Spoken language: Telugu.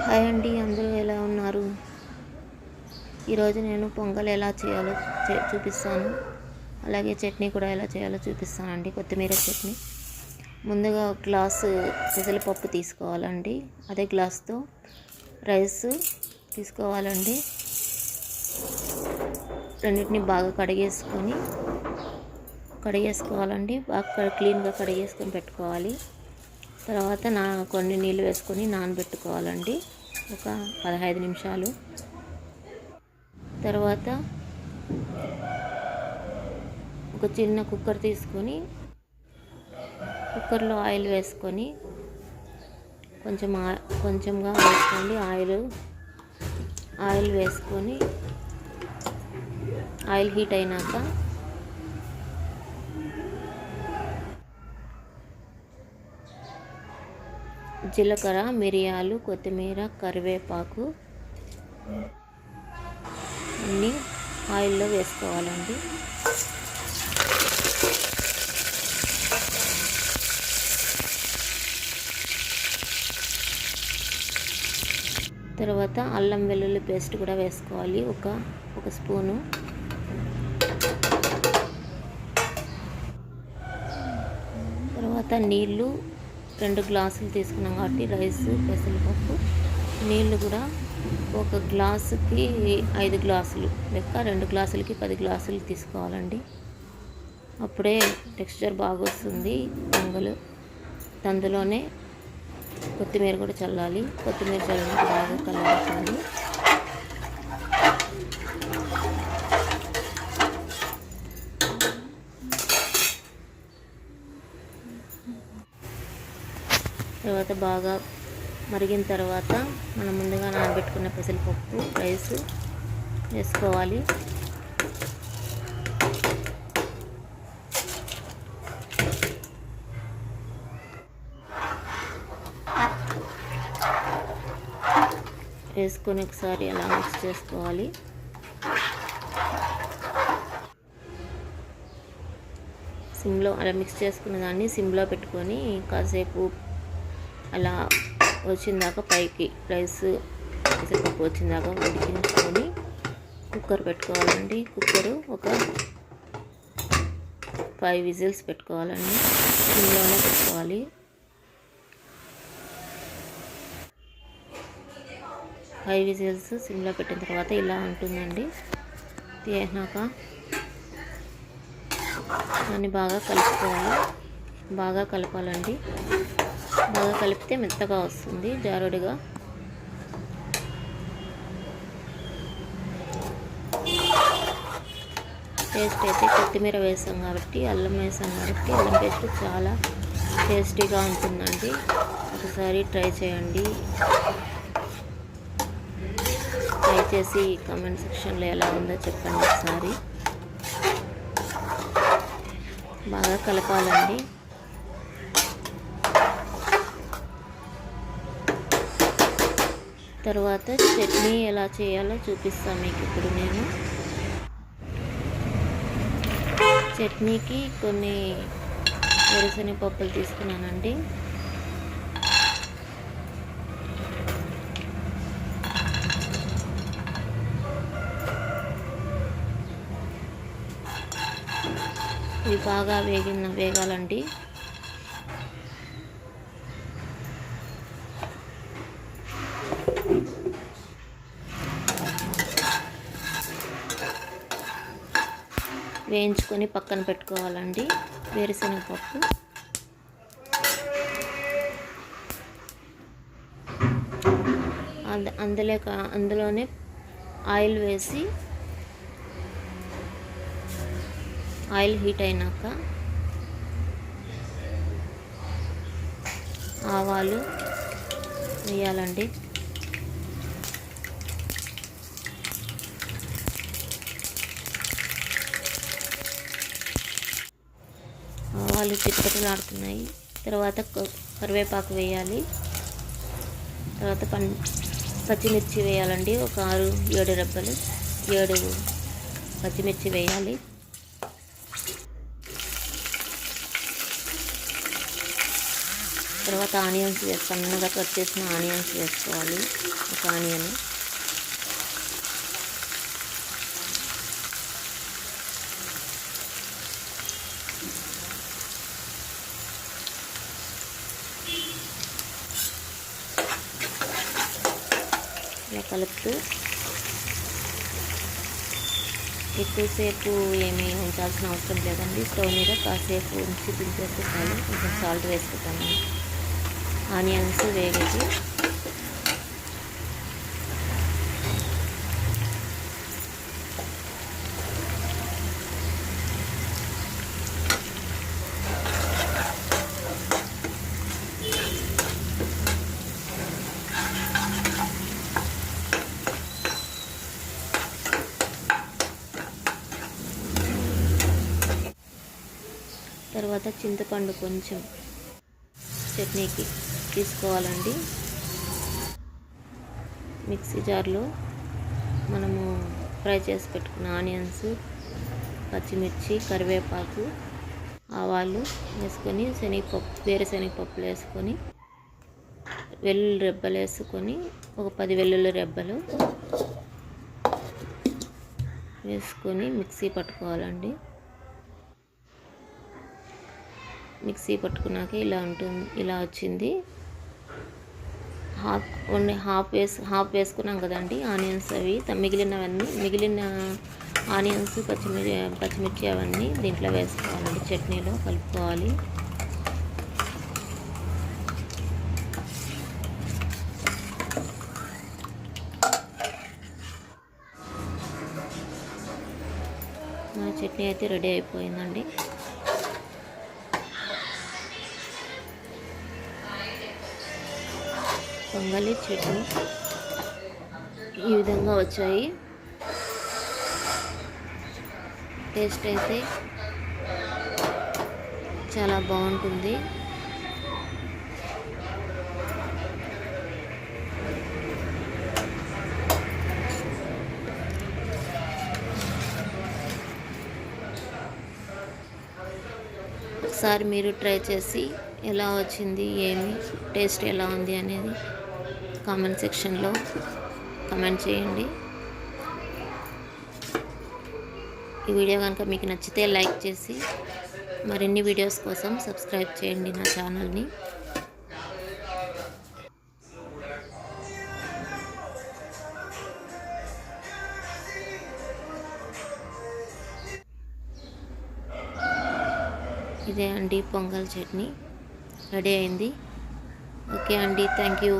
హాయ్ అండి, అందరూ ఎలా ఉన్నారు? ఈరోజు నేను పొంగల్ ఎలా చేయాలో చూపిస్తాను. అలాగే చట్నీ కూడా ఎలా చేయాలో చూపిస్తానండి. కొత్తిమీర చట్నీ. ముందుగా ఒక గ్లాసు పెసరపప్పు తీసుకోవాలండి. అదే గ్లాస్తో రైస్ తీసుకోవాలండి. రెండింటిని బాగా కడిగేసుకోవాలండి. బాగా క్లీన్గా కడిగేసుకొని పెట్టుకోవాలి. తర్వాత కొన్ని నీళ్ళు వేసుకొని నానబెట్టుకోవాలండి, ఒక 15 నిమిషాలు. తర్వాత ఒక చిన్న కుక్కర్ తీసుకొని కుక్కర్లో ఆయిల్ వేసుకొని కొంచెంగా వేసుకోండి. ఆయిల్ వేసుకొని ఆయిల్ హీట్ అయినాక జీలకర్ర, మిరియాలు, కొత్తిమీర, కరివేపాకు అన్నీ ఆయిల్లో వేసుకోవాలండి. తర్వాత అల్లం వెల్లుల్లి పేస్ట్ కూడా వేసుకోవాలి, ఒక స్పూను. తర్వాత నీళ్ళు 2 గ్లాసులు తీసుకున్నాం కాబట్టి రైస్, పెసరపప్పు, నీళ్ళు కూడా ఒక గ్లాసుకి 5 గ్లాసులు లెక్క, 2 గ్లాసులకి 10 గ్లాసులు తీసుకోవాలండి. అప్పుడే టెక్స్చర్ బాగా వస్తుంది పొంగల్. అందులోనే కొత్తిమీర కూడా చల్లాలి. కొత్తిమీర చల్లిన బాగా కలపాలి. తర్వాత బాగా మరిగిన తర్వాత మనం ముందుగా నానబెట్టుకున్న పెసరపప్పు, రైస్ వేసుకోవాలి. వేసుకొని ఒకసారి అలా మిక్స్ చేసుకోవాలి. అలా మిక్స్ చేసుకున్న దాన్ని సిమ్లో పెట్టుకొని కాసేపు అలా వచ్చిందాక పైకి రైస్, పెసరపప్పు వచ్చిందాక ఉడికించుకొని కుక్కర్ పెట్టుకోవాలండి. కుక్కరు ఒక 5 విజిల్స్ పెట్టుకోవాలండి. సిమ్లోనే పెట్టుకోవాలి. 5 విజిల్స్ సిమ్లో పెట్టిన తర్వాత ఇలా ఉంటుందండి. తీసినాక దాన్ని బాగా కలపాలండి. బాగా కలిపితే మెత్తగా వస్తుంది, జారుడుగా. టేస్ట్ అయితే కొత్తిమీర వేసాం కాబట్టి, అల్లం వేసాం కాబట్టి అల్లం పేస్ట్ చాలా టేస్టీగా ఉంటుందండి. ఒకసారి ట్రై చేయండి. ట్రై చేసి కామెంట్ సెక్షన్లో ఎలా ఉందో చెప్పండి. ఒకసారి బాగా కలపాలండి. తర్వాత చట్నీ ఎలా చేయాలో చూపిస్తాను మీకు ఇప్పుడు. నేను చట్నీకి కొన్ని వేరుశనగపప్పులు తీసుకున్నానండి. ఇవి బాగా వేగాలండి. వేయించుకొని పక్కన పెట్టుకోవాలండి వేరుశనగపప్పు. అందులోనే ఆయిల్ వేసి, ఆయిల్ హీట్ అయినాక ఆవాలు వేయాలండి. ఆవాలు చిటపటలాడుతున్నాయి. తర్వాత కరివేపాకు వేయాలి. తర్వాత పచ్చిమిర్చి వేయాలండి. ఒక 6-7 రెబ్బలు, 7 పచ్చిమిర్చి వేయాలి. తర్వాత ఆనియన్స్ సన్నగా కట్ చేసిన ఆనియన్స్ వేసుకోవాలి. ఒక ఆనియన్, ఇలా కలుపుతూ ఎక్కువసేపు ఏమీ ఉంచాల్సిన అవసరం లేదండి. స్టవ్ మీద కాసేపు ఉంచి దించేస్తే చాలు. కొంచెం సాల్ట్ వేసుకుంటాను. ఆనియన్స్ వేగేసి తర్వాత చింతపండు కొంచెం చట్నీకి తీసుకోవాలండి. మిక్సీ జార్లో మనము ఫ్రై చేసి పెట్టుకున్న ఆనియన్స్, పచ్చిమిర్చి, కరివేపాకు, ఆవాలు వేసుకొని వేరుశనగపప్పులు వేసుకొని వెల్లుల్లి రెబ్బలు వేసుకొని ఒక 10 వెల్లుల్లి రెబ్బలు వేసుకొని మిక్సీ పట్టుకోవాలండి. మిక్సీ పట్టుకున్నాక ఇలా వచ్చింది. హాఫ్ వేసుకున్నాం కదండి ఆనియన్స్. అవి మిగిలిన ఆనియన్స్, పచ్చిమిర్చి అవన్నీ దీంట్లో వేసుకోవాలండి. చట్నీలో కలుపుకోవాలి. మన చట్నీ అయితే రెడీ అయిపోయిందండి. పొంగలి చట్నీ ఈ విధంగా వచ్చాయి. టేస్ట్ అయితే చాలా బాగుంటుంది. ఒకసారి మీరు ట్రై చేసి ఎలా వచ్చింది, టేస్ట్ ఎలా ఉంది అనేది కామెంట్ సెక్షన్లో కామెంట్ చేయండి. ఈ వీడియో కనుక మీకు నచ్చితే లైక్ చేసి మరిన్ని వీడియోస్ కోసం సబ్స్క్రైబ్ చేయండి నా ఛానల్ని. ఇదే అండి పొంగల్ చట్నీ రెడీ అయింది. ఓకే అండి, థ్యాంక్ యూ.